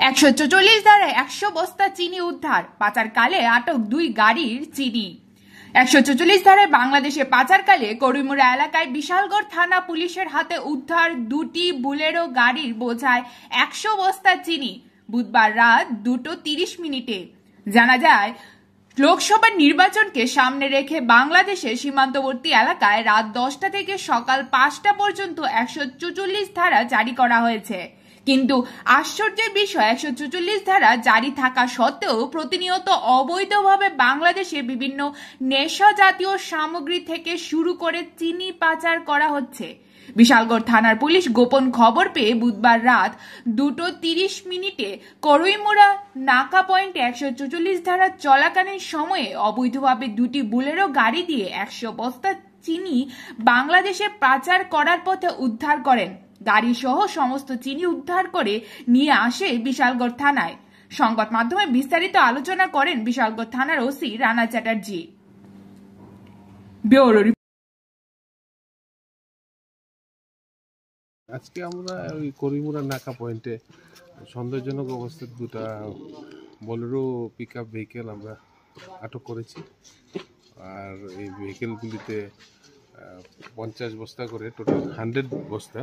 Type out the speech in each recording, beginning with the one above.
144 ধারায় 100 বস্তা চিনি উদ্ধার, পাচারকালে আটক 2 গাড়ির চিনি। 144 ধারায় বাংলাদেশে পাচারকালে করিমুরা এলাকায় বিশালগড় থানা পুলিশের হাতে উদ্ধার 2টি বুলেরো গাড়ির বোঝায় 100 বস্তা চিনি বুধবার রাত 2:30 জানা যায়, লোকসভা নির্বাচনকে সামনে রেখে বাংলাদেশের সীমান্তবর্তী এলাকায় রাত 10টা থেকে সকাল 5টা পর্যন্ত 144 ধারা জারি করা হয়েছে। কিন্তু আশ্চর্যের বিষয়, 144 ধারা জারি থাকা সত্ত্বেও প্রতিনিয়ত অবৈধভাবে বাংলাদেশে বিভিন্ন নেশা জাতীয় সামগ্রী থেকে শুরু করে চিনি পাচার করা হচ্ছে। বিশালগড় থানার পুলিশ গোপন খবর পেয়ে বুধবার রাত 2:30 করইমুরা নাকা পয়েন্টে 144 ধারা চলাকালীন সময়ে অবৈধভাবে 2টি বুলেরো গাড়ি দিয়ে 100 বস্তা চিনি বাংলাদেশে পাচার করার পথে উদ্ধার করেন। গাড়ি সহ সমস্ত চিনি উদ্ধার করে নিয়ে আসে বিশালগড় থানায়। সংবাদ মাধ্যমে বিস্তারিত আলোচনা করেন বিশালগড় থানার ওসি রানা চ্যাটার্জি। আজকে আমরা ওই করিমুরা নাকা পয়েন্টে সন্দেহজনক অবস্থায় 2টা বোলেরো পিকআপ ভেহিকেল আমরা আটক করেছি। আর এই ভেহিকেলগুলিতে 50 বস্তা করে টোটাল 100 বস্তা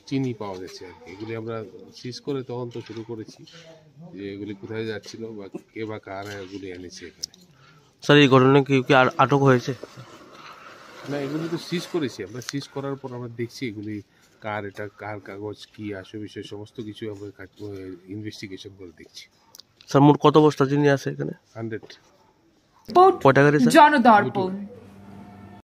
চিনি পাওয়া গেছে আর কি। এগুলি আমরা সিজ করে তদন্ত শুরু করেছি যে এগুলি কোথায় যাচ্ছিল বা কে বা কারা এগুলি এনেছে এখানে। স্যার, এই ঘটনায় কি আটক হয়েছে? না, এগুলি তো সিজ করেছি আমরা। সিজ করার পর আমরা দেখছি এগুলি কার, এটা কার কাগজ, কি আসে বিষয় সমস্ত কিছু আমরা ইনভেস্টিগেশন করে দেখছি। স্যার, মোট কত বস্তা চিনি আছে এখানে? 100। জনদর্পণ।